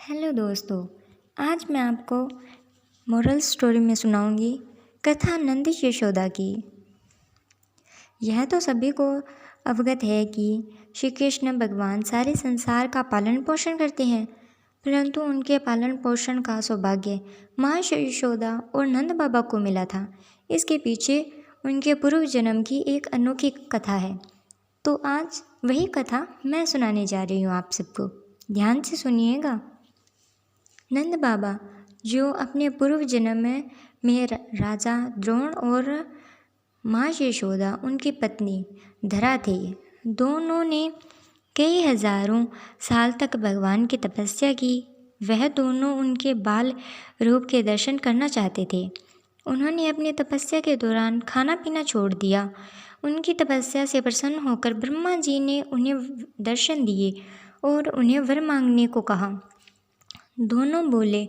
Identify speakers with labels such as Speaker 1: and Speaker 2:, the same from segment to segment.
Speaker 1: Hello दोस्तों, आज मैं आपको मोरल स्टोरी में सुनाऊंगी कथा नंद यशोदा की। यह तो सभी को अवगत है कि श्री कृष्ण भगवान सारे संसार का पालन पोषण करते हैं, परंतु उनके पालन पोषण का सौभाग्य माँ यशोदा और नंद बाबा को मिला था। इसके पीछे उनके पूर्व जन्म की एक अनोखी कथा है। तो आज वही कथा मैं सुनाने जा रही हूँ आप सबको। ध्यान से सुनिएगा। नंद बाबा जो अपने पूर्व जन्म में राजा द्रोण और माँ यशोदा उनकी पत्नी धरा थे, दोनों ने कई हजारों साल तक भगवान की तपस्या की। वह दोनों उनके बाल रूप के दर्शन करना चाहते थे। उन्होंने अपनी तपस्या के दौरान खाना पीना छोड़ दिया। उनकी तपस्या से प्रसन्न होकर ब्रह्मा जी ने उन्हें दर्शन दिए और उन्हें वर मांगने को कहा। दोनों बोले,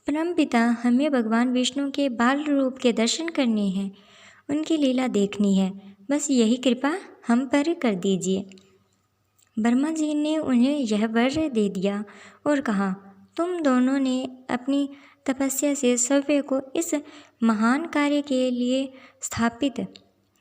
Speaker 1: परमपिता, हमें भगवान विष्णु के बाल रूप के दर्शन करने हैं, उनकी लीला देखनी है, बस यही कृपा हम पर कर दीजिए। ब्रह्मा जी ने उन्हें यह वर दे दिया और कहा, तुम दोनों ने अपनी तपस्या से सव्य को इस महान कार्य के लिए स्थापित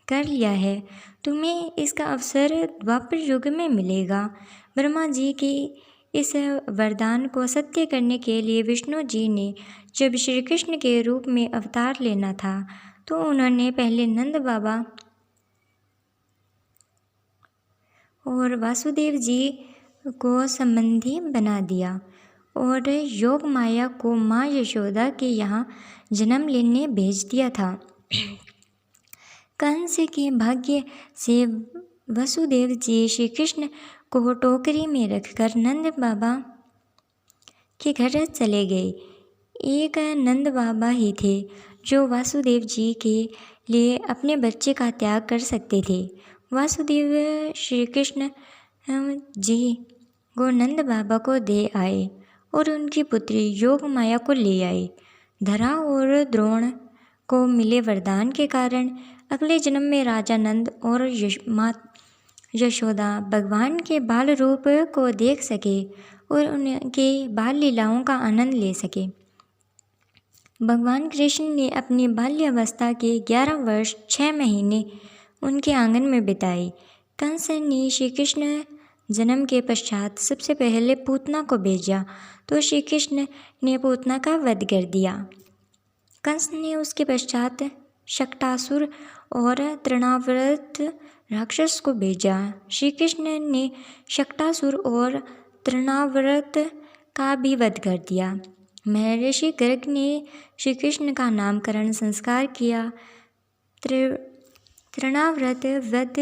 Speaker 1: कर लिया है, तुम्हें इसका अवसर द्वापर युग में मिलेगा। ब्रह्मा जी की इस वरदान को सत्य करने के लिए विष्णु जी ने जब श्री कृष्ण के रूप में अवतार लेना था, तो उन्होंने पहले नंद बाबा और वासुदेव जी को संबंधी बना दिया और योग माया को माँ यशोदा के यहाँ जन्म लेने भेज दिया था। कंस के भाग्य से वसुदेव जी श्री कृष्ण को टोकरी में रखकर नंद बाबा के घर चले गए। एक नंद बाबा ही थे जो वासुदेव जी के लिए अपने बच्चे का त्याग कर सकते थे। वासुदेव श्री कृष्ण जी को नंद बाबा को दे आए और उनकी पुत्री योग माया को ले आए। धरा और द्रोण को मिले वरदान के कारण अगले जन्म में राजा नंद और माँ यशोदा भगवान के बाल रूप को देख सके और उनके बाल लीलाओं का आनंद ले सके। भगवान कृष्ण ने अपनी बाल्यावस्था के 11 वर्ष 6 महीने उनके आंगन में बिताए। कंस ने श्री कृष्ण जन्म के पश्चात सबसे पहले पूतना को भेजा, तो श्री कृष्ण ने पूतना का वध कर दिया। कंस ने उसके पश्चात शक्टासुर और तृणाव्रत राक्षस को भेजा। श्री कृष्ण ने शक्टासुर और तृणाव्रत का भी वध कर दिया। महर्षि गर्ग ने श्री कृष्ण का नामकरण संस्कार किया। तृणाव्रत वध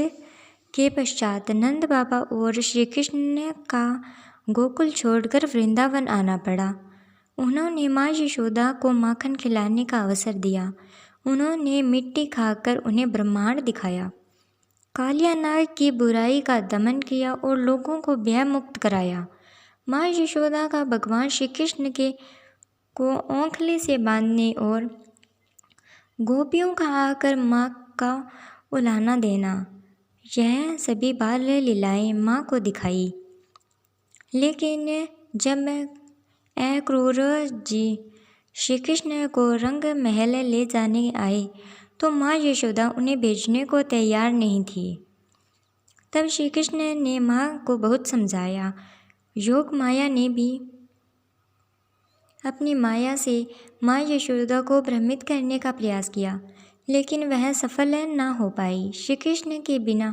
Speaker 1: के पश्चात नंद बाबा और श्री कृष्ण का गोकुल छोड़कर वृंदावन आना पड़ा। उन्होंने माँ यशोदा को माखन खिलाने का अवसर दिया। उन्होंने मिट्टी खाकर उन्हें ब्रह्मांड दिखाया, कालिया नाग की बुराई का दमन किया और लोगों को भय मुक्त कराया। माँ यशोदा का भगवान श्री कृष्ण को औंखले से बांधने और गोपियों का आकर माँ का उलाहना देना, यह सभी बाल लीलाएं माँ को दिखाई। लेकिन जब क्रूर जी श्री कृष्ण को रंग महल ले जाने आए, तो माँ यशोदा उन्हें भेजने को तैयार नहीं थी। तब श्री कृष्ण ने माँ को बहुत समझाया। योग माया ने भी अपनी माया से माँ यशोदा को भ्रमित करने का प्रयास किया, लेकिन वह सफल न हो पाई। श्री कृष्ण के बिना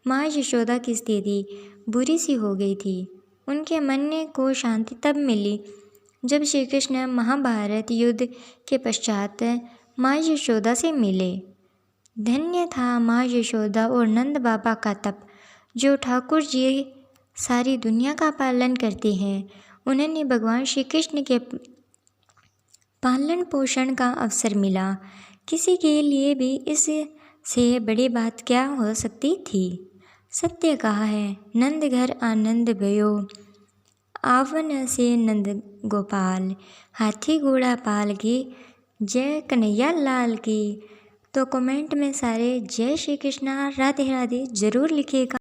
Speaker 1: माँ यशोदा की स्थिति बुरी सी हो गई थी। उनके मन को शांति तब मिली जब श्री कृष्ण महाभारत युद्ध के पश्चात माँ यशोदा से मिले। धन्य था माँ यशोदा और नंद बाबा का तप, जो ठाकुर जी सारी दुनिया का पालन करते हैं। उन्हें भगवान श्री कृष्ण के पालन पोषण का अवसर मिला। किसी के लिए भी इससे बड़ी बात क्या हो सकती थी। सत्य कहा है, नंद घर आनंद भयो, आवन से नंद गोपाल, हाथी घोड़ा पाल की, जय कन्हैया लाल की। तो कमेंट में सारे जय श्री कृष्णा, राधे राधे ज़रूर लिखिएगा।